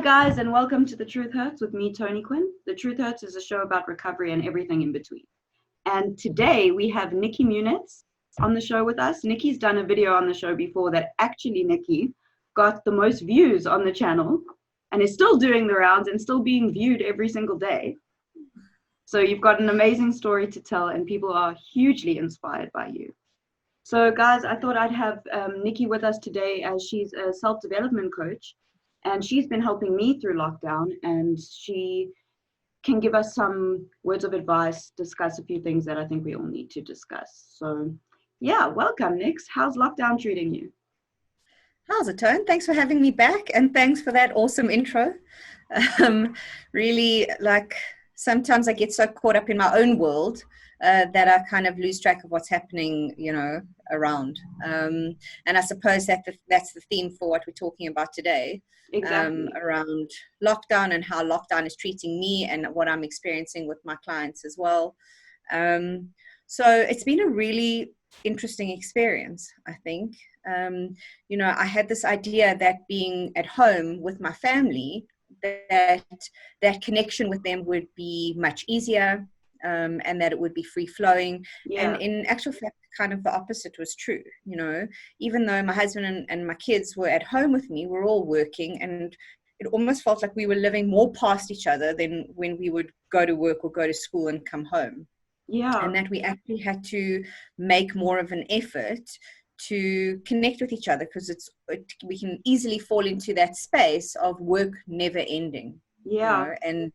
guys, and welcome to The Truth Hurts with me, Tony Quinn. The Truth Hurts is a show about recovery and everything in between. And today we have Nikki Munitz on the show with us. Nikki's done a video on the show before that actually, Nikki, got the most views on the channel and is still doing the rounds and still being viewed every single day. So you've got an amazing story to tell and people are hugely inspired by you. So guys, I thought I'd have Nikki with us today as she's a self-development coach. And she's been helping me through lockdown, and she can give us some words of advice, discuss a few things that I think we all need to discuss. So yeah, welcome, Nix. How's lockdown treating you? How's it, Tone? Thanks for having me back, and thanks for that awesome intro. Really, sometimes I get so caught up in my own world that I kind of lose track of what's happening, around. And I suppose that's the theme for what we're talking about today. Exactly. Around lockdown and how lockdown is treating me and what I'm experiencing with my clients as well. So it's been a really interesting experience, I think. I had this idea that being at home with my family, that connection with them would be much easier, and that it would be free flowing. Yeah. And in actual fact, kind of the opposite was true. Even though my husband and my kids were at home with me, we're all working, and it almost felt like we were living more past each other than when we would go to work or go to school and come home. Yeah. And that we actually had to make more of an effort to connect with each other, because we can easily fall into that space of work never ending. Yeah. And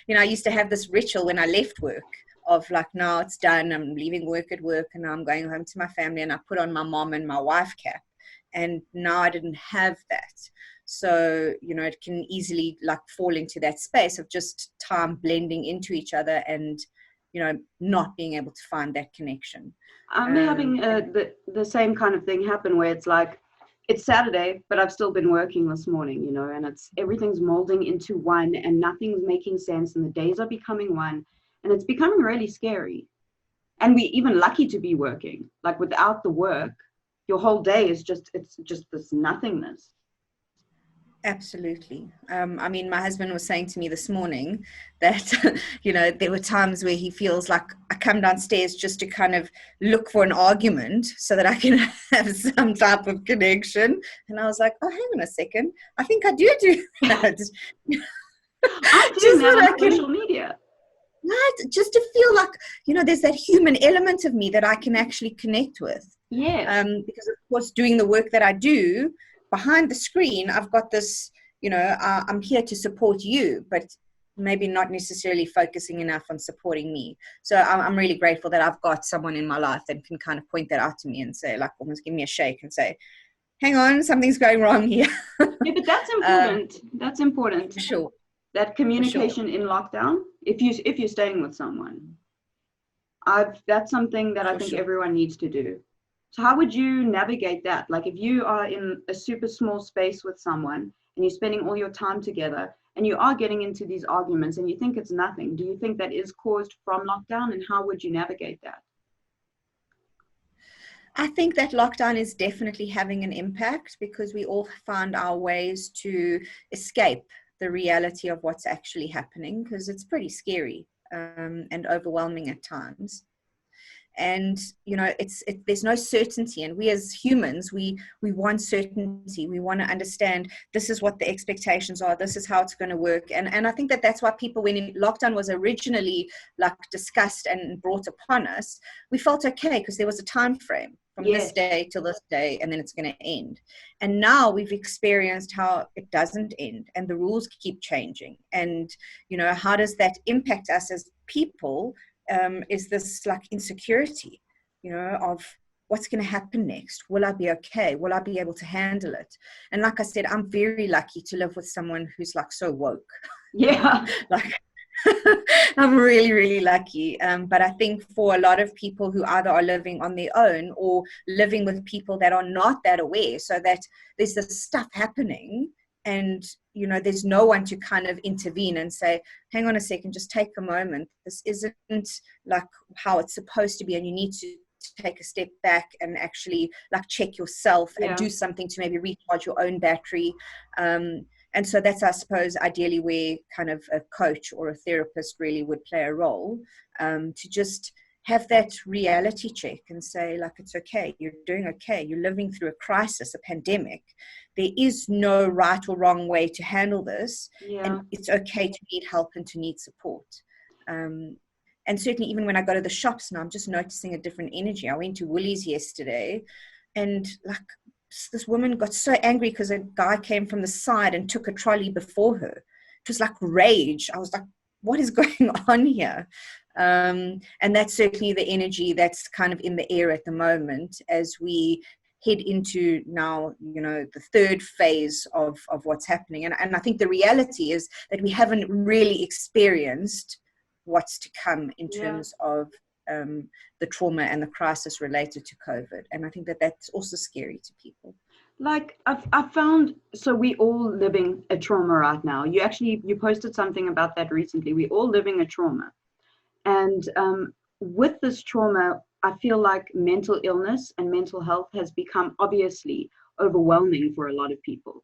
I used to have this ritual when I left work of now it's done, I'm leaving work at work, and now I'm going home to my family, and I put on my mom and my wife cap. And now I didn't have that. So, it can easily fall into that space of just time blending into each other and, not being able to find that connection. I'm having the same kind of thing happen where it's Saturday, but I've still been working this morning, and everything's molding into one and nothing's making sense, and the days are becoming one, and it's becoming really scary. And we're even lucky to be working. Without the work, your whole day is just this nothingness. Absolutely. My husband was saying to me this morning that, there were times where he feels like I come downstairs just to kind of look for an argument so that I can have some type of connection. And I was like, oh, hang on a second. I think I do that. I do that on social media. Right? Just to feel like, there's that human element of me that I can actually connect with. Yeah. Because, of course, doing the work that I do, behind the screen, I've got this, I'm here to support you, but maybe not necessarily focusing enough on supporting me. So I'm really grateful that I've got someone in my life that can kind of point that out to me and say, almost give me a shake and say, hang on, something's going wrong here. Yeah, but that's important. That's important. For sure. That communication in lockdown, if you're staying with someone, that's something that I think everyone needs to do. So how would you navigate that? If you are in a super small space with someone and you're spending all your time together and you are getting into these arguments and you think it's nothing, do you think that is caused from lockdown, and how would you navigate that? I think that lockdown is definitely having an impact, because we all find our ways to escape the reality of what's actually happening, because it's pretty scary and overwhelming at times. And there's no certainty, and we as humans, we want certainty. We want to understand this is what the expectations are, this is how it's going to work. And I think that's why people, when lockdown was originally discussed and brought upon us, we felt okay, because there was a time frame from this day till this day, and then it's going to end. And now we've experienced how it doesn't end, and the rules keep changing. And how does that impact us as people? Is this insecurity, of what's going to happen next? Will I be okay? Will I be able to handle it? And like I said, I'm very lucky to live with someone who's so woke. Yeah. I'm really, really lucky. But I think for a lot of people who either are living on their own or living with people that are not that aware, so that there's this stuff happening, and there's no one to kind of intervene and say, hang on a second, just take a moment. This isn't how it's supposed to be, and you need to take a step back and actually check yourself and do something to maybe recharge your own battery. And And so that's, I suppose, ideally where kind of a coach or a therapist really would play a role, to just have that reality check and say, like, it's okay, you're doing okay, you're living through a crisis, a pandemic. There is no right or wrong way to handle this, and it's okay to need help and to need support. And certainly even when I go to the shops now, I'm just noticing a different energy. I went to Woolies yesterday, and like this woman got so angry because a guy came from the side and took a trolley before her. It was like rage. I was like, what is going on here? And that's certainly the energy that's kind of in the air at the moment as we head into now, you know, the third phase of what's happening. And I think the reality is that we haven't really experienced what's to come in terms of the trauma and the crisis related to COVID. And I think that that's also scary to people. Like I've found, so we all living a trauma right now. You posted something about that recently. We all living a trauma. And with this trauma, I feel like mental illness and mental health has become obviously overwhelming for a lot of people.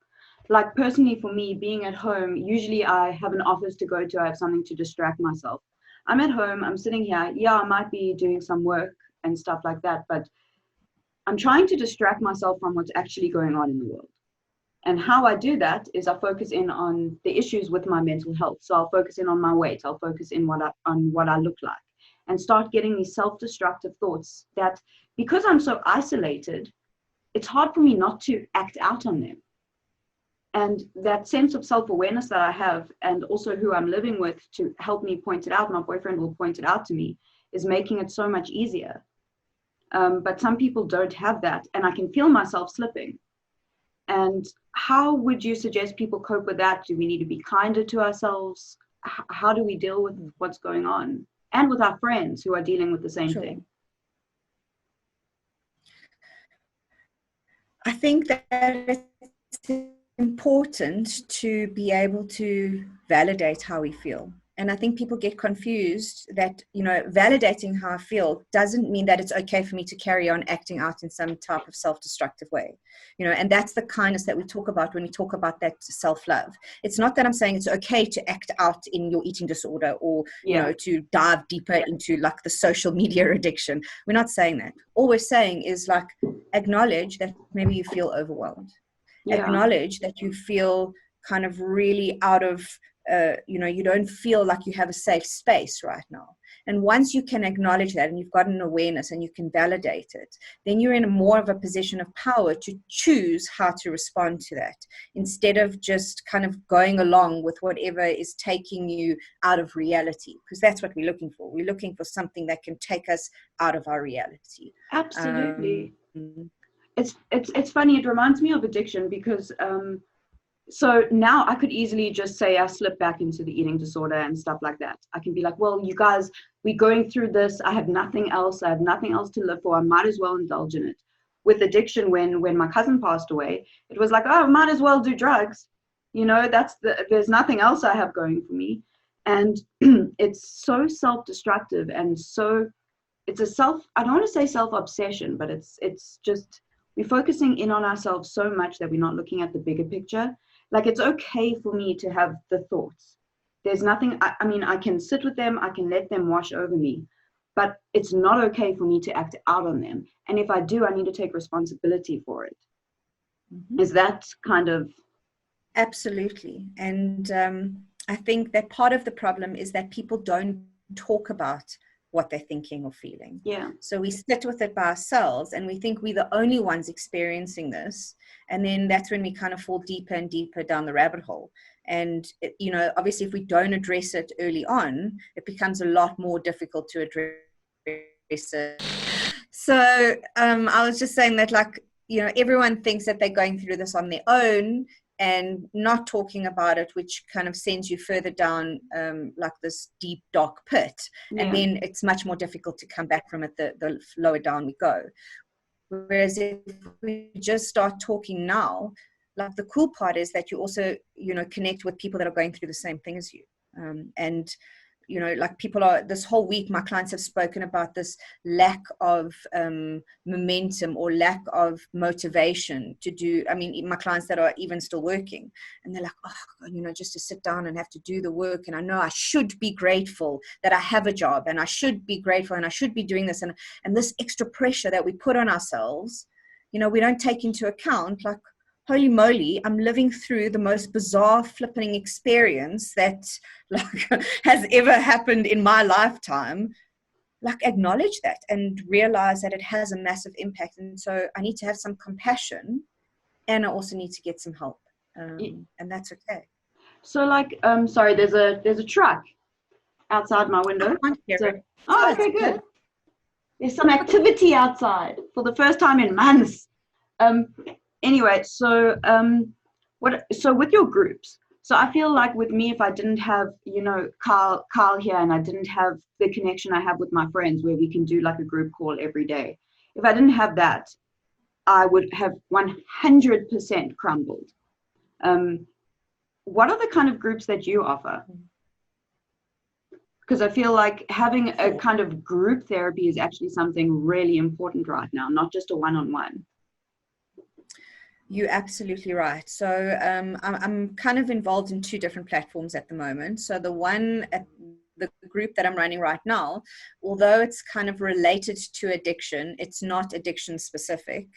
Like personally for me, being at home, usually I have an office to go to, I have something to distract myself. I'm at home, I'm sitting here, I might be doing some work and stuff like that, but I'm trying to distract myself from what's actually going on in the world. And how I do that is I focus in on the issues with my mental health. So I'll focus in on my weight. I'll focus in on what I look like, and start getting these self-destructive thoughts that, because I'm so isolated, it's hard for me not to act out on them. And that sense of self-awareness that I have, and also who I'm living with to help me point it out, my boyfriend will point it out to me, is making it so much easier. But some people don't have that, and I can feel myself slipping. And how would you suggest people cope with that? Do we need to be kinder to ourselves? How do we deal with what's going on? And with our friends who are dealing with the same thing? I think that it's important to be able to validate how we feel. And I think people get confused that, you know, validating how I feel doesn't mean that it's okay for me to carry on acting out in some type of self-destructive way, you know, and that's the kindness that we talk about when we talk about that self-love. It's not that I'm saying it's okay to act out in your eating disorder or, you know, to dive deeper into like the social media addiction. We're not saying that. All we're saying is like, acknowledge that maybe you feel overwhelmed. Acknowledge that you feel kind of really out of, you know, you don't feel like you have a safe space right now. And once you can acknowledge that and you've got an awareness and you can validate it, then you're in a more of a position of power to choose how to respond to that, instead of just kind of going along with whatever is taking you out of reality, because that's what we're looking for. We're looking for something that can take us out of our reality. Absolutely. It's funny, it reminds me of addiction, because so now I could easily just say I slip back into the eating disorder and stuff like that. I can be like, well, you guys, we're going through this. I have nothing else. I have nothing else to live for. I might as well indulge in it. With addiction, when my cousin passed away, it was like, oh, I might as well do drugs. You know, there's nothing else I have going for me. And it's so self-destructive, and so it's I don't want to say self-obsession, but it's just, we're focusing in on ourselves so much that we're not looking at the bigger picture. Like, it's okay for me to have the thoughts. There's nothing, I mean, I can sit with them, I can let them wash over me, but it's not okay for me to act out on them. And if I do, I need to take responsibility for it. Mm-hmm. Is that kind of... Absolutely. And I think that part of the problem is that people don't talk about what they're thinking or feeling. Yeah. So we sit with it by ourselves and we think we're the only ones experiencing this. And then that's when we kind of fall deeper and deeper down the rabbit hole. And, you know, obviously if we don't address it early on, it becomes a lot more difficult to address it. So I was just saying that, like, you know, everyone thinks that they're going through this on their own, and not talking about it, which kind of sends you further down like this deep, dark pit. Yeah. And then it's much more difficult to come back from it the lower down we go. Whereas if we just start talking now, like, the cool part is that you also, you know, connect with people that are going through the same thing as you. And you know, like people are, this whole week, my clients have spoken about this lack of momentum or lack of motivation to do. I mean, my clients that are even still working, and they're like, oh, you know, just to sit down and have to do the work. And I know I should be grateful that I have a job, and I should be grateful, and I should be doing this. And this extra pressure that we put on ourselves, you know, we don't take into account, like, holy moly, I'm living through the most bizarre flipping experience that like has ever happened in my lifetime. Like, acknowledge that and realize that it has a massive impact. And so I need to have some compassion, and I also need to get some help. And that's okay. So like, sorry, there's a truck outside my window. Oh, okay, good. There's some activity outside for the first time in months. Anyway, so so with your groups, so I feel like with me, if I didn't have, you know, Carl here, and I didn't have the connection I have with my friends where we can do like a group call every day, if I didn't have that, I would have 100% crumbled. What are the kind of groups that you offer? Because I feel like having a kind of group therapy is actually something really important right now, not just a one-on-one. You're absolutely right. So I'm kind of involved in two different platforms at the moment. So the one at the group that I'm running right now, although it's kind of related to addiction, it's not addiction specific.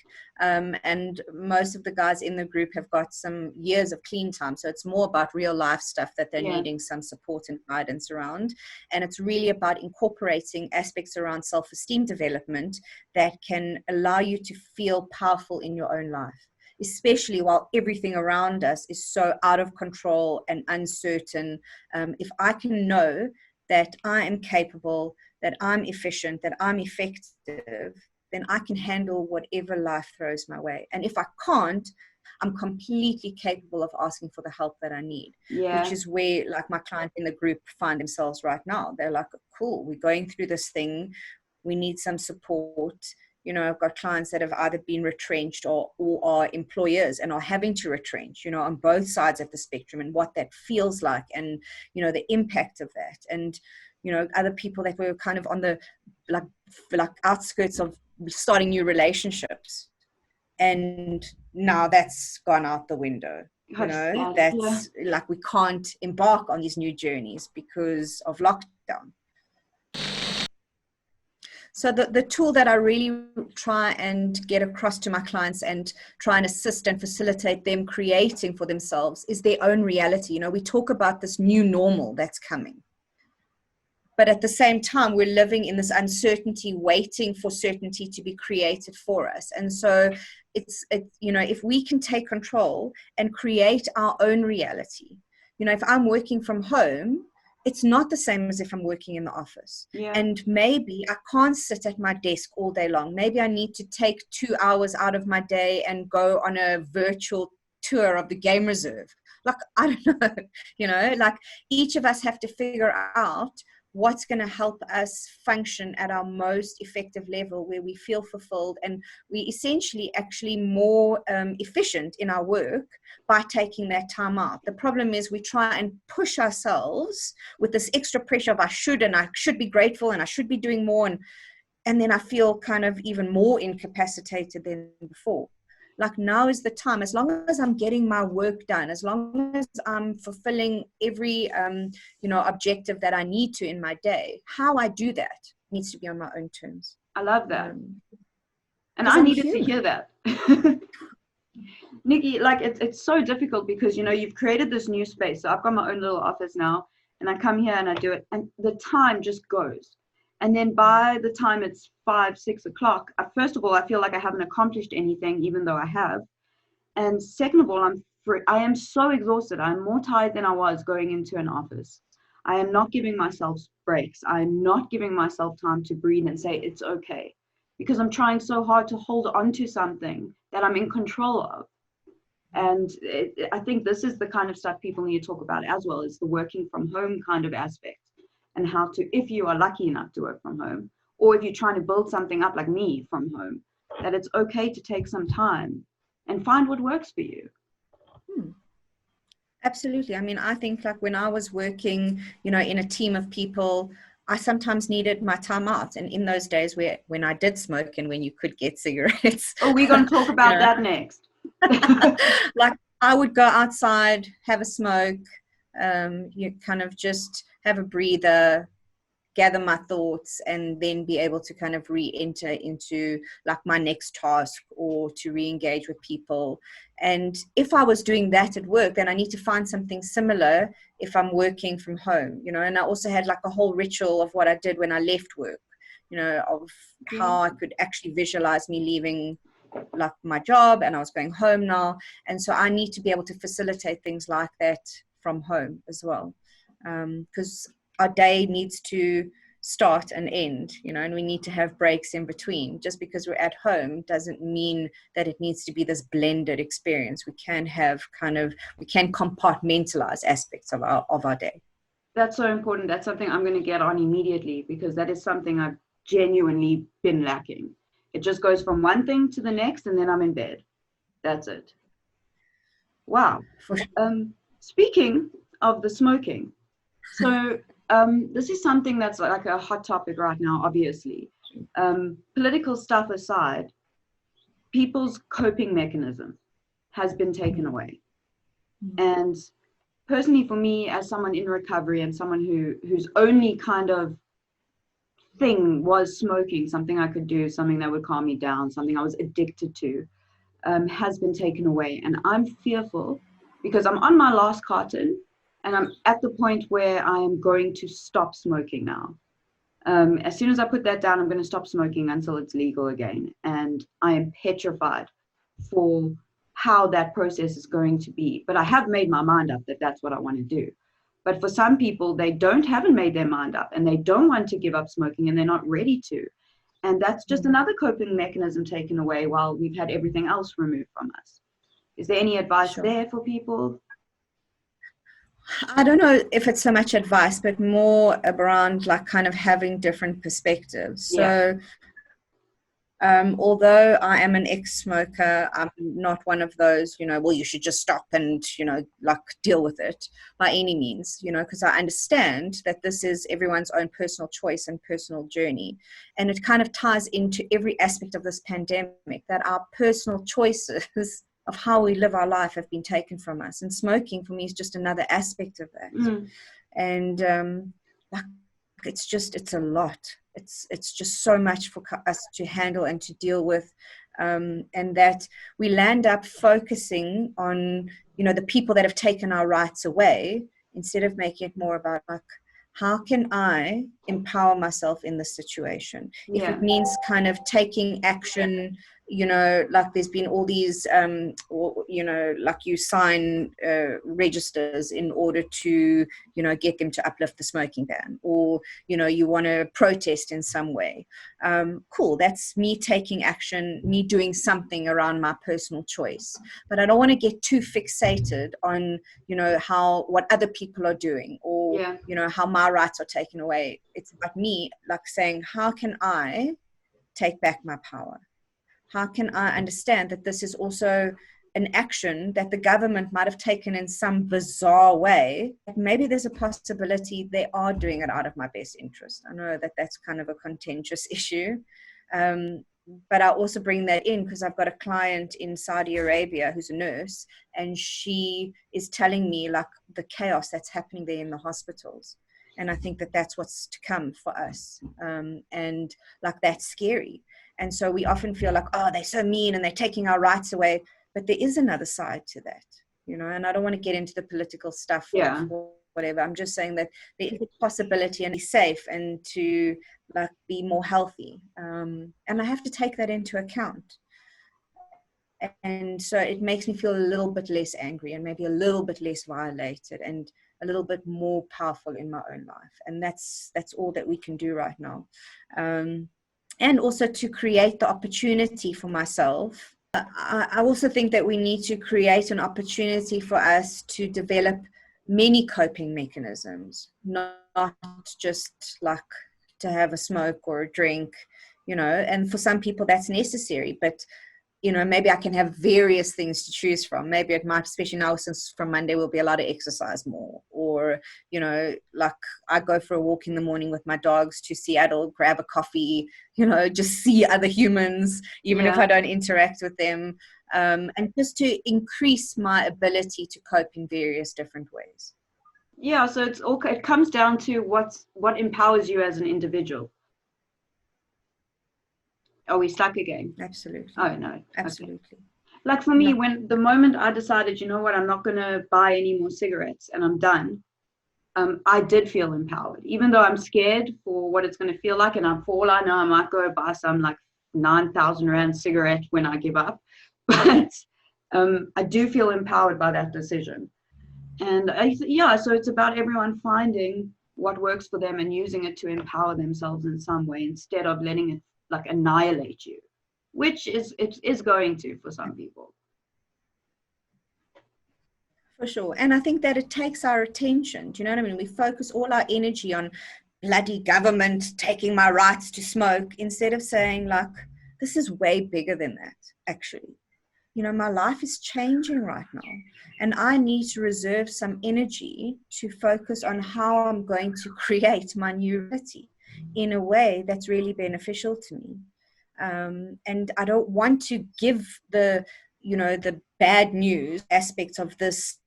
And most of the guys in the group have got some years of clean time. So it's more about real life stuff that they're needing some support and guidance around. And it's really about incorporating aspects around self-esteem development that can allow you to feel powerful in your own life, especially while everything around us is so out of control and uncertain. If I can know that I am capable, that I'm efficient, that I'm effective, then I can handle whatever life throws my way. And if I can't, I'm completely capable of asking for the help that I need, which is where, like, my client in the group find themselves right now. They're like, cool, we're going through this thing. We need some support. You know, I've got clients that have either been retrenched or are employers and are having to retrench, you know, on both sides of the spectrum, and what that feels like, and, you know, the impact of that. And, you know, other people that were kind of on the like outskirts of starting new relationships. And now that's gone out the window. You know, that's like, we can't embark on these new journeys because of lockdown. So the tool that I really try and get across to my clients and try and assist and facilitate them creating for themselves is their own reality. You know, we talk about this new normal that's coming, but at the same time, we're living in this uncertainty, waiting for certainty to be created for us. And so it's you know, if we can take control and create our own reality, you know, if I'm working from home, it's not the same as if I'm working in the office. And maybe I can't sit at my desk all day long. Maybe I need to take 2 hours out of my day and go on a virtual tour of the game reserve. Like, I don't know, you know, like, each of us have to figure out what's going to help us function at our most effective level, where we feel fulfilled and we essentially actually more efficient in our work by taking that time out. The problem is we try and push ourselves with this extra pressure of I should be grateful and I should be doing more, and then I feel kind of even more incapacitated than before. Like, now is the time. As long as I'm getting my work done, as long as I'm fulfilling every you know, objective that I need to in my day, how I do that needs to be on my own terms. I love that. And I needed to hear that. Nikki, like, it's so difficult because, you know, you've created this new space. So I've got my own little office now, and I come here and I do it, and the time just goes. And then by the time it's 5, 6 o'clock, first of all, I feel like I haven't accomplished anything, even though I have. And second of all, I am so exhausted. I'm more tired than I was going into an office. I am not giving myself breaks. I'm not giving myself time to breathe and say it's okay, because I'm trying so hard to hold on to something that I'm in control of. And I think this is the kind of stuff people need to talk about as well, is the working from home kind of aspect. And how to, if you are lucky enough to work from home, or if you're trying to build something up like me from home, that it's okay to take some time and find what works for you. Absolutely. I mean, I think like when I was working, you know, in a team of people, I sometimes needed my time out. And in those days when I did smoke and when you could get cigarettes, Oh, we're going to talk you about know, that next. like I would go outside, have a smoke, you kind of just have a breather, gather my thoughts, and then be able to kind of re-enter into like my next task or to re-engage with people. And if I was doing that at work, then I need to find something similar if I'm working from home, you know. And I also had like a whole ritual of what I did when I left work, you know, of how I could actually visualize me leaving like my job and I was going home now. And so I need to be able to facilitate things like that from home as well, because our day needs to start and end, you know, and we need to have breaks in between. Just because we're at home doesn't mean that it needs to be this blended experience. We can compartmentalize aspects of our day. That's so important. That's something I'm going to get on immediately, because that is something I've genuinely been lacking. It just goes from one thing to the next, and then I'm in bed. That's it. Wow. For sure. Speaking of the smoking, so this is something that's like a hot topic right now, obviously. Political stuff aside, people's coping mechanism has been taken away. And personally, for me, as someone in recovery and someone whose only kind of thing was smoking, something I could do, something that would calm me down, something I was addicted to, has been taken away. And I'm fearful because I'm on my last carton and I'm at the point where I am going to stop smoking now. As soon as I put that down, I'm going to stop smoking until it's legal again. And I am petrified for how that process is going to be. But I have made my mind up that that's what I want to do. But for some people, they haven't made their mind up and they don't want to give up smoking and they're not ready to. And that's just another coping mechanism taken away while we've had everything else removed from us. Is there any advice there for people? I don't know if it's so much advice, but more around like kind of having different perspectives. So although I am an ex-smoker, I'm not one of those, you know, well, you should just stop and, you know, like deal with it by any means, you know, because I understand that this is everyone's own personal choice and personal journey. And it kind of ties into every aspect of this pandemic, that our personal choices of how we live our life have been taken from us. And smoking for me is just another aspect of that. And like, it's a lot. It's just so much for us to handle and to deal with, and that we land up focusing on, you know, the people that have taken our rights away, instead of making it more about like, how can I empower myself in this situation? If it means kind of taking action, you know, like there's been all these, you know, like you sign registers in order to, you know, get them to uplift the smoking ban, or, you know, you want to protest in some way. Cool, that's me taking action, me doing something around my personal choice. But I don't want to get too fixated on, you know, what other people are doing, or, you know, how my rights are taken away. It's about me, like saying, how can I take back my power? How can I understand that this is also an action that the government might have taken in some bizarre way? Maybe there's a possibility they are doing it out of my best interest. I know that that's kind of a contentious issue. But I also bring that in because I've got a client in Saudi Arabia who's a nurse, and she is telling me like the chaos that's happening there in the hospitals. And I think that that's what's to come for us. And like, that's scary. And so we often feel like, oh, they're so mean and they're taking our rights away. But there is another side to that, you know, and I don't want to get into the political stuff or whatever. I'm just saying that there is a possibility and be safe and to like be more healthy. And I have to take that into account. And so it makes me feel a little bit less angry and maybe a little bit less violated and a little bit more powerful in my own life. And that's all that we can do right now. And also to create the opportunity for myself. I also think that we need to create an opportunity for us to develop many coping mechanisms, not just like to have a smoke or a drink, you know, and for some people that's necessary, but maybe I can have various things to choose from. Maybe it might, especially now since from Monday will be a lot of exercise more, or, like I go for a walk in the morning with my dogs to Seattle, grab a coffee, just see other humans, even if I don't interact with them, and just to increase my ability to cope in various different ways. Yeah, so it comes down to what empowers you as an individual. Are we stuck again? Absolutely. Oh, no. Absolutely. Okay. Like for me, when the moment I decided, you know what, I'm not going to buy any more cigarettes and I'm done, I did feel empowered, even though I'm scared for what it's going to feel like. And for all I know, I might go buy some like 9,000 Rand cigarette when I give up. But I do feel empowered by that decision. And so it's about everyone finding what works for them and using it to empower themselves in some way instead of letting it like annihilate you, which it is going to for some people. For sure. And I think that it takes our attention. Do you know what I mean? We focus all our energy on bloody government taking my rights to smoke instead of saying, like, this is way bigger than that, actually. My life is changing right now, and I need to reserve some energy to focus on how I'm going to create my new reality in a way that's really beneficial to me. And I don't want to give the bad news aspects of this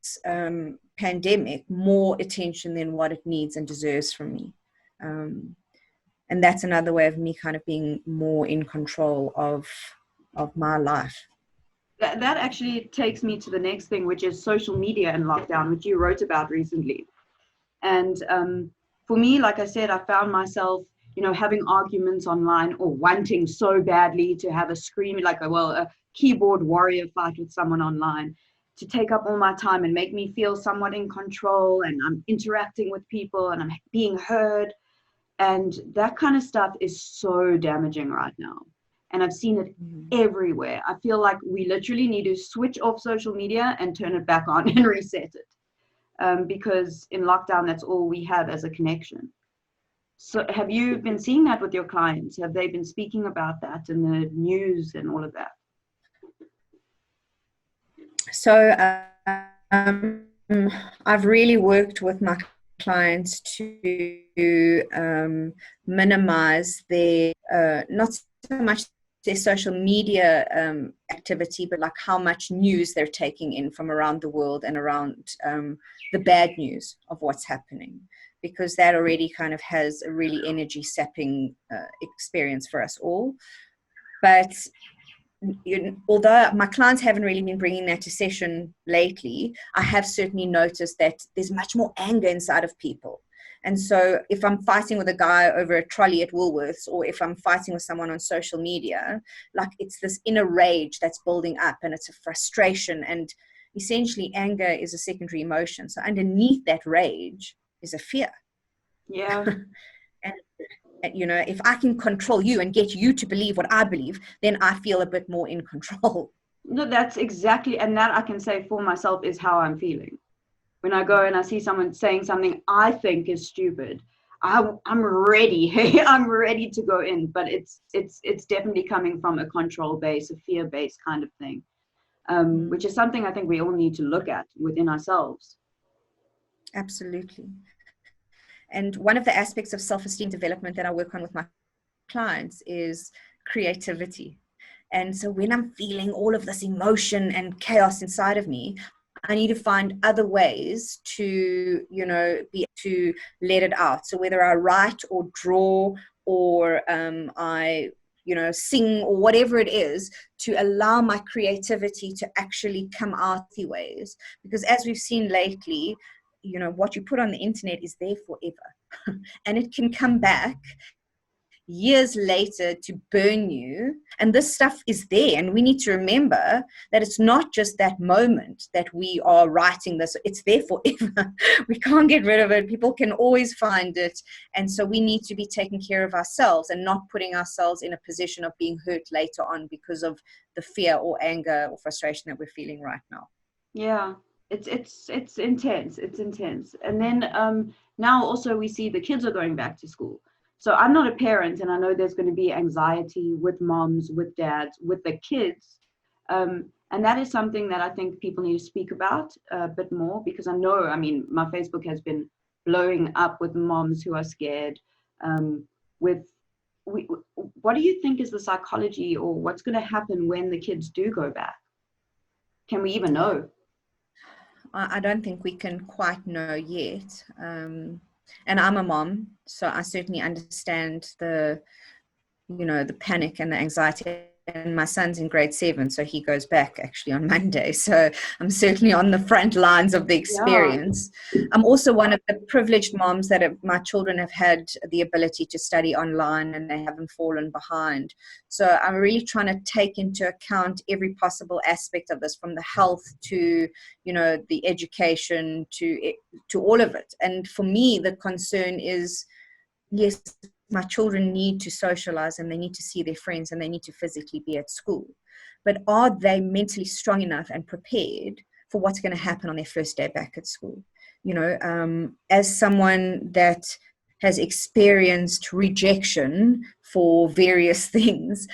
pandemic more attention than what it needs and deserves from me. And that's another way of me kind of being more in control of my life. That actually takes me to the next thing, which is social media and lockdown, which you wrote about recently. And for me, like I said, I found myself, having arguments online or wanting so badly to have a keyboard warrior fight with someone online to take up all my time and make me feel somewhat in control, and I'm interacting with people and I'm being heard. And that kind of stuff is so damaging right now. And I've seen it everywhere. I feel like we literally need to switch off social media and turn it back on and reset it. Because in lockdown, that's all we have as a connection. So have you been seeing that with your clients? Have they been speaking about that in the news and all of that? So I've really worked with my clients to minimize their, not so much their social media activity, but like how much news they're taking in from around the world and around the bad news of what's happening, because that already kind of has a really energy sapping experience for us all. But although my clients haven't really been bringing that to session lately, I have certainly noticed that there's much more anger inside of people. And so if I'm fighting with a guy over a trolley at Woolworths, or if I'm fighting with someone on social media, like it's this inner rage that's building up, and it's a frustration, and essentially anger is a secondary emotion. So underneath that rage is a fear. Yeah. And if I can control you and get you to believe what I believe, then I feel a bit more in control. No, that's exactly, and that I can say for myself is how I'm feeling. When I go and I see someone saying something I think is stupid, I'm ready. I'm ready to go in, but it's definitely coming from a control base, a fear based kind of thing, which is something I think we all need to look at within ourselves. Absolutely. And one of the aspects of self-esteem development that I work on with my clients is creativity. And so when I'm feeling all of this emotion and chaos inside of me, I need to find other ways to, be to let it out. So whether I write or draw or I, sing or whatever it is, to allow my creativity to actually come out the ways. Because as we've seen lately, what you put on the internet is there forever and it can come back years later to burn you. And this stuff is there, and we need to remember that it's not just that moment that we are writing this, it's there forever. We can't get rid of it. People can always find it. And so we need to be taking care of ourselves and not putting ourselves in a position of being hurt later on because of the fear or anger or frustration that we're feeling right now. Yeah. It's intense. It's intense. And then now also we see the kids are going back to school. So I'm not a parent, and I know there's going to be anxiety with moms, with dads, with the kids. And that is something that I think people need to speak about a bit more, because I know, I mean, my Facebook has been blowing up with moms who are scared. With what do you think is the psychology, or what's going to happen when the kids do go back? Can we even know? I don't think we can quite know yet. And I'm a mom, so I certainly understand the panic and the anxiety. And my son's in grade 7, so he goes back actually on Monday. So I'm certainly on the front lines of the experience. Yeah. I'm also one of the privileged moms that my children have had the ability to study online, and they haven't fallen behind. So I'm really trying to take into account every possible aspect of this, from the health to, the education to all of it. And for me, the concern is, yes, my children need to socialize, and they need to see their friends, and they need to physically be at school. But are they mentally strong enough and prepared for what's going to happen on their first day back at school? As someone that has experienced rejection for various things,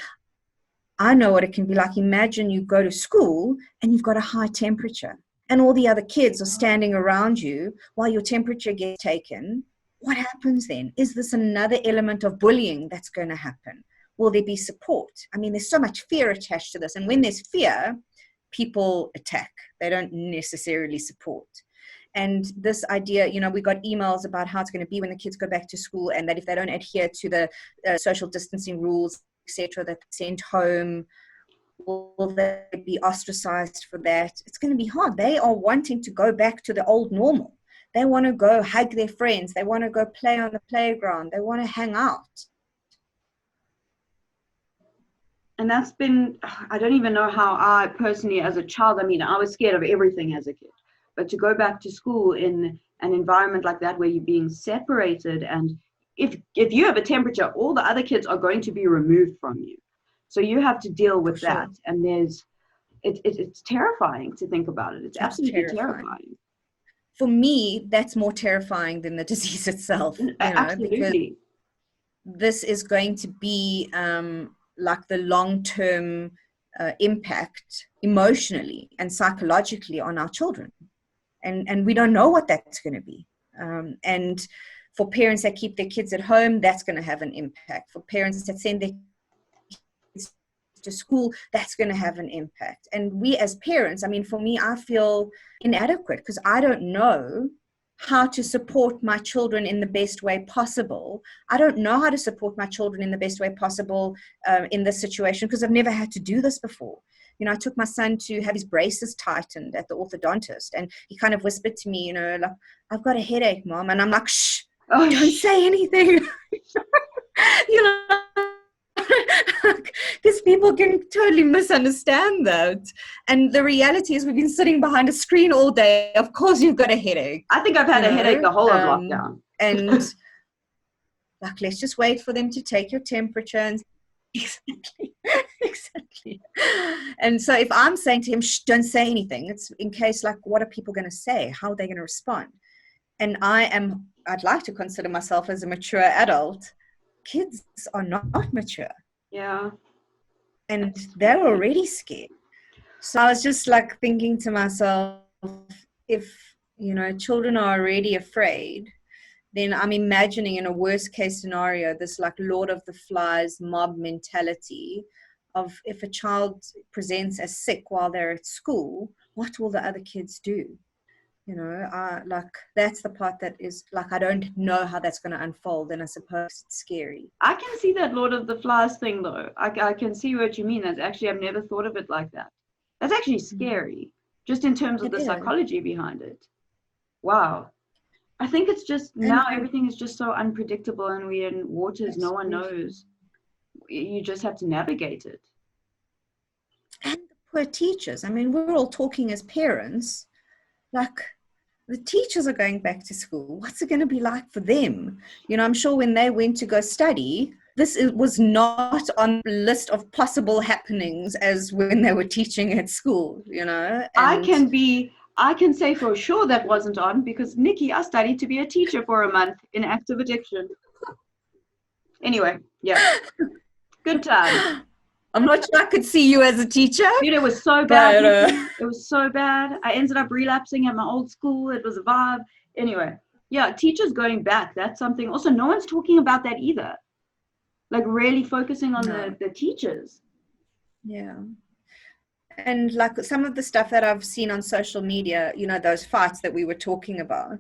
I know what it can be like. Imagine you go to school and you've got a high temperature, and all the other kids are standing around you while your temperature gets taken. What happens then? Is this another element of bullying that's going to happen? Will there be support? I mean, there's so much fear attached to this. And when there's fear, people attack. They don't necessarily support. And this idea, we got emails about how it's going to be when the kids go back to school, and that if they don't adhere to the social distancing rules, etc., that they're sent home. Will they be ostracized for that? It's going to be hard. They are wanting to go back to the old normal. They want to go hug their friends. They want to go play on the playground. They want to hang out. And that's been, I don't even know how I personally, as a child, I mean, I was scared of everything as a kid. But to go back to school in an environment like that, where you're being separated, and if you have a temperature, all the other kids are going to be removed from you. So you have to deal with that. And it's terrifying to think about it. It's absolutely terrifying. For me, that's more terrifying than the disease itself. Absolutely. Because this is going to be like the long-term impact emotionally and psychologically on our children. And we don't know what that's going to be. And for parents that keep their kids at home, that's going to have an impact. For parents that send their kids to school, that's going to have an impact. And we as parents, I mean, for me, I feel inadequate because I don't know how to support my children in the best way possible. I don't know how to support my children in the best way possible in this situation, because I've never had to do this before. I took my son to have his braces tightened at the orthodontist, and he kind of whispered to me, like, I've got a headache, Mom. And I'm like, shh, don't say anything. Because people can totally misunderstand that. And the reality is we've been sitting behind a screen all day. Of course you've got a headache. I think I've had a headache the whole of lockdown. And like, let's just wait for them to take your temperature. And exactly. And so if I'm saying to him, shh, don't say anything, it's in case, like, what are people going to say? How are they going to respond? And I'd like to consider myself as a mature adult. Kids are not mature. Yeah. And they're already scared. So I was just like thinking to myself, if, children are already afraid, then I'm imagining in a worst case scenario, this like Lord of the Flies mob mentality of, if a child presents as sick while they're at school, what will the other kids do? Like, that's the part that is like, I don't know how that's going to unfold, and I suppose it's scary. I can see that Lord of the Flies thing, though. I can see what you mean. That's actually, I've never thought of it like that. That's actually scary, just in terms of the psychology behind it. Wow. I think it's just now everything is just so unpredictable, and we're in waters no one knows. You just have to navigate it. And the poor teachers. I mean, we're all talking as parents, like, the teachers are going back to school. What's it going to be like for them? I'm sure when they went to go study, was not on the list of possible happenings as when they were teaching at school, And I can say for sure that wasn't on, because Nikki, I studied to be a teacher for a month in active addiction. Anyway, yeah. Good time. I'm not sure I could see you as a teacher. Dude, it was so bad. But, It was so bad. I ended up relapsing at my old school. It was a vibe. Anyway, yeah, teachers going back. That's something. Also, no one's talking about that either. Like really focusing on No. the teachers. Yeah. And like some of the stuff that I've seen on social media, you know, those fights that we were talking about,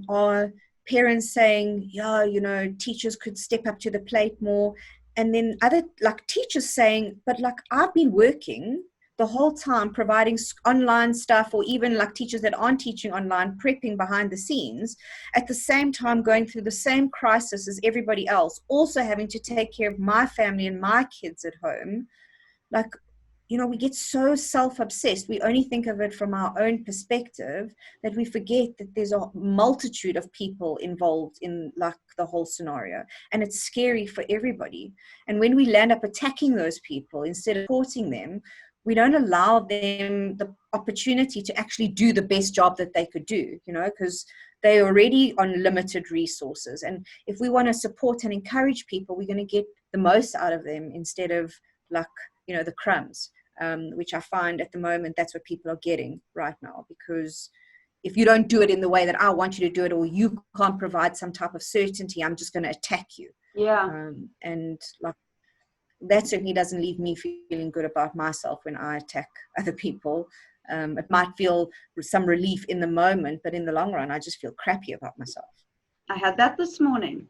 are parents saying, yeah, you know, teachers could step up to the plate more. And then other like teachers saying, but like I've been working the whole time providing online stuff, or even like teachers that aren't teaching online, prepping behind the scenes, at the same time going through the same crisis as everybody else, also having to take care of my family and my kids at home. Like, you know, we get so self-obsessed. We only think of it from our own perspective that we forget that there's a multitude of people involved in like the whole scenario. And it's scary for everybody. And when we land up attacking those people instead of supporting them, we don't allow them the opportunity to actually do the best job that they could do, you know, because they're already on limited resources. And if we want to support and encourage people, we're going to get the most out of them instead of like, you know, the crumbs, which I find at the moment that's what people are getting right now. Because if you don't do it in the way that I want you to do it, or you can't provide some type of certainty, I'm just going to attack you. Yeah. And like that certainly doesn't leave me feeling good about myself when I attack other people. It might feel some relief in the moment, but in the long run, I just feel crappy about myself. I had that this morning.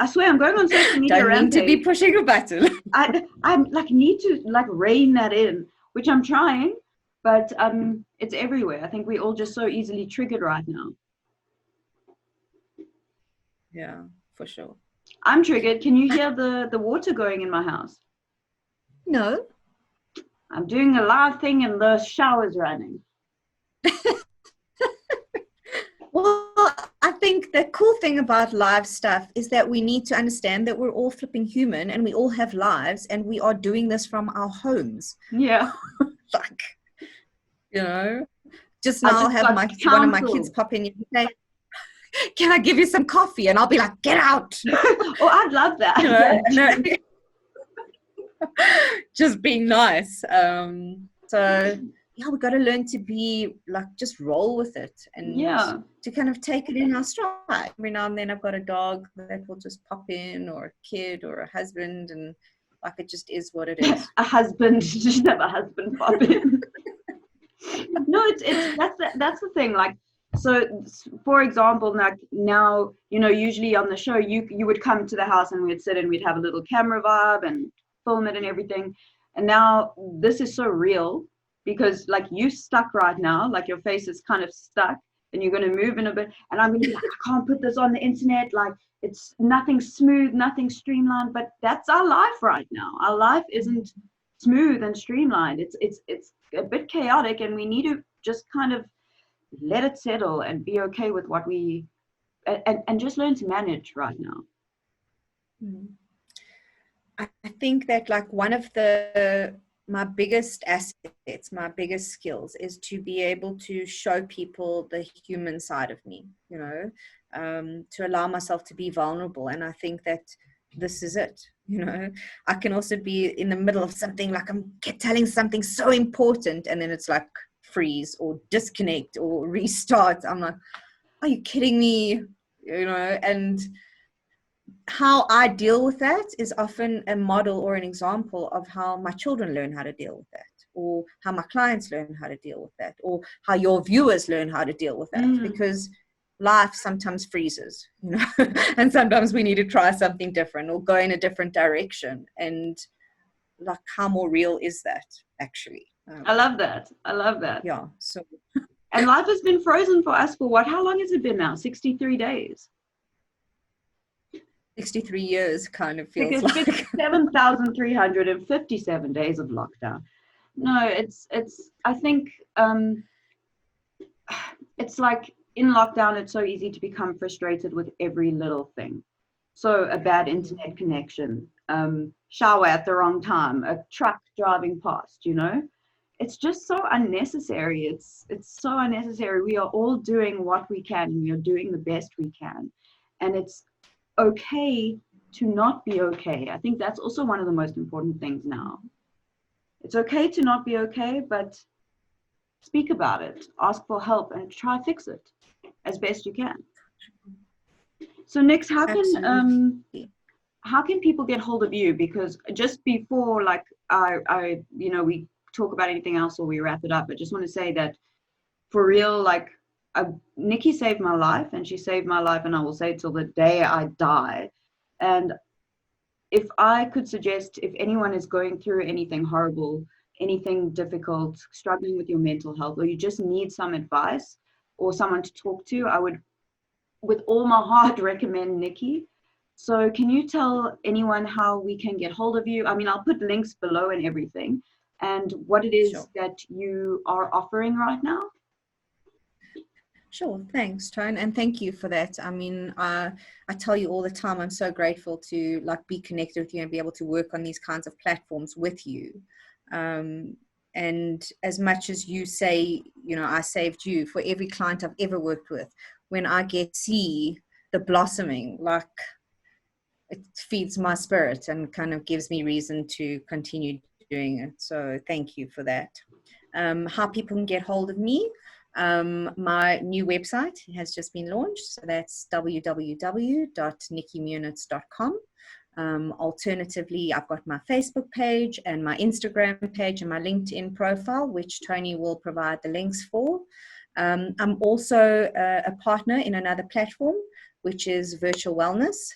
I swear I'm going on social media Don't mean to be pushing a button. I'm like need to like rein that in, which I'm trying, but it's everywhere. I think we're all just so easily triggered right now. Yeah, for sure. I'm triggered. Can you hear the water going in my house? No. I'm doing a live thing and the shower's running. Well, I think the cool thing about live stuff is that we need to understand that we're all flipping human and we all have lives, and we are doing this from our homes. Yeah. Like, you know, just now I'll have one of my kids pop in and say, can I give you some coffee? And I'll be like, get out. Oh, I'd love that. You know, just being nice. So yeah, we got to learn to be like, just roll with it, and to kind of take it in our stride. Every now and then I've got a dog that will just pop in, or a kid, or a husband, and like it just is what it is. A husband, just have a husband pop in. No, it's that's the thing. Like, so for example, like now, you know, usually on the show you would come to the house and we'd sit and we'd have a little camera vibe and film it and everything. And now this is so real. Because like you stuck right now, like your face is kind of stuck and you're going to move in a bit. And I'm going to be like, I can't put this on the internet. Like it's nothing smooth, nothing streamlined, but that's our life right now. Our life isn't smooth and streamlined. It's a bit chaotic, and we need to just kind of let it settle and be okay with what we, and just learn to manage right now. I think that like one of my biggest assets, my biggest skills is to be able to show people the human side of me, you know, to allow myself to be vulnerable. And I think that this is it, you know. I can also be in the middle of something, like I'm telling something so important, and then it's like freeze or disconnect or restart. I'm like, are you kidding me? You know, and how I deal with that is often a model or an example of how my children learn how to deal with that, or how my clients learn how to deal with that, or how your viewers learn how to deal with that, because life sometimes freezes, you know, and sometimes we need to try something different or go in a different direction. And like, how more real is that actually? I love that. I love that. Yeah. So, and life has been frozen for us for what? How long has it been now? 63 days. 63 years kind of feels like 7,357 days of lockdown. No, it's I think it's like in lockdown it's so easy to become frustrated with every little thing. So a bad internet connection, shower at the wrong time, a truck driving past, you know, it's just so unnecessary. It's so unnecessary. We are all doing what we can, and we are doing the best we can, and it's okay to not be okay. I think that's also one of the most important things now. It's okay to not be okay, but speak about it, ask for help, and try to fix it as best you can. So Nix, how can people get hold of you? Because just before, like, we talk about anything else or we wrap it up, I just want to say that for real, like, Nikki saved my life, and she saved my life, and I will say till the day I die. And if I could suggest, if anyone is going through anything horrible, anything difficult, struggling with your mental health, or you just need some advice or someone to talk to, I would, with all my heart, recommend Nikki. So can you tell anyone how we can get hold of you? I mean, I'll put links below and everything, and what it is that you are offering right now. Sure, thanks, Tone, and thank you for that. I mean, I tell you all the time, I'm so grateful to like be connected with you and be able to work on these kinds of platforms with you. And as much as you say, you know, I saved you, for every client I've ever worked with, when I get to see the blossoming, like, it feeds my spirit and kind of gives me reason to continue doing it. So thank you for that. How people can get hold of me. My new website has just been launched, so that's www.nikkimunitz.com. Alternatively, I've got my Facebook page and my Instagram page and my LinkedIn profile, which Tony will provide the links for. I'm also a partner in another platform, which is Virtual Wellness.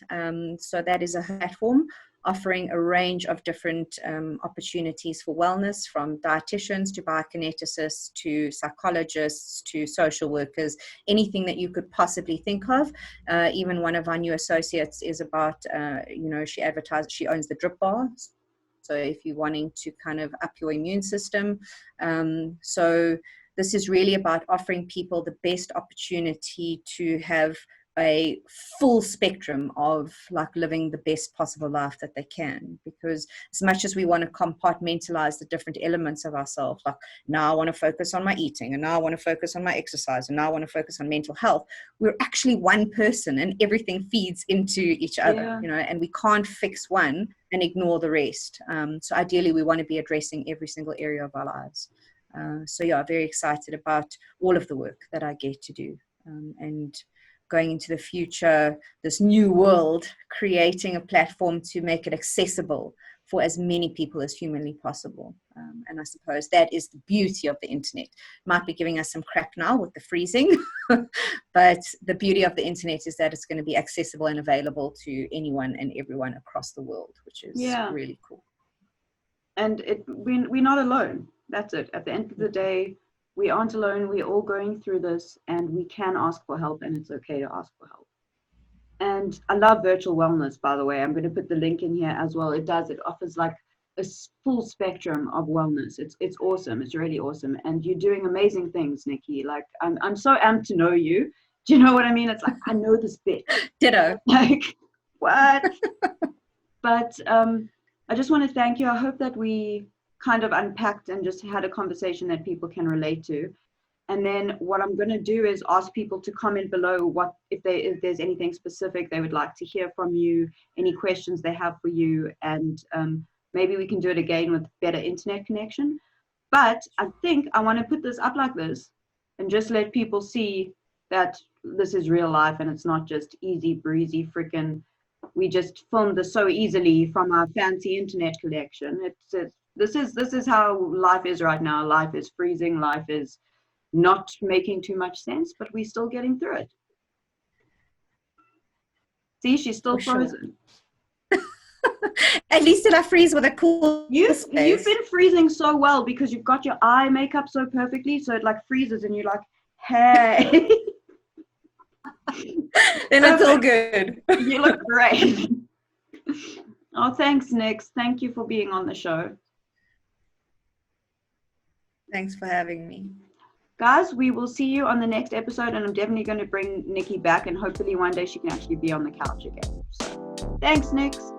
So that is a platform offering a range of different opportunities for wellness, from dietitians to biokineticists to psychologists to social workers, anything that you could possibly think of. Even one of our new associates is about, she owns the Drip Bar. So if you're wanting to kind of up your immune system. So this is really about offering people the best opportunity to have a full spectrum of like living the best possible life that they can. Because as much as we want to compartmentalize the different elements of ourselves, like now I want to focus on my eating, and now I want to focus on my exercise, and now I want to focus on mental health, we're actually one person and everything feeds into each other, you know, and we can't fix one and ignore the rest. So ideally we want to be addressing every single area of our lives. So yeah, very excited about all of the work that I get to do, and going into the future, this new world, creating a platform to make it accessible for as many people as humanly possible. And I suppose that is the beauty of the internet. Might be giving us some crap now with the freezing, but the beauty of the internet is that it's going to be accessible and available to anyone and everyone across the world, which is really cool. And we're not alone. That's it. At the end of the day, we aren't alone. We're all going through this, and we can ask for help, and it's okay to ask for help. And I love Virtual Wellness, by the way. I'm going to put the link in here as well. It offers like a full spectrum of wellness. It's awesome. It's really awesome. And you're doing amazing things, Nikki. Like, I'm so amped to know you. Do you know what I mean? It's like, I know this bit. Ditto. Like, what? But I just want to thank you. I hope that we kind of unpacked and just had a conversation that people can relate to. And then what I'm going to do is ask people to comment below if there's anything specific they would like to hear from you, any questions they have for you, and maybe we can do it again with better internet connection. But I think I want to put this up like this and just let people see that this is real life, and it's not just easy breezy freaking, we just filmed this so easily from our fancy internet connection. This is how life is right now. Life is freezing. Life is not making too much sense, but we're still getting through it. See, she's still frozen. Sure. At least did I freeze with a cool You've been freezing so well because you've got your eye makeup so perfectly, so it like freezes and you're like, hey. Then it's all good. You look great. Oh, thanks, Nix. Thank you for being on the show. Thanks for having me. Guys, we will see you on the next episode, and I'm definitely going to bring Nikki back, and hopefully one day she can actually be on the couch again. So, thanks, Nix.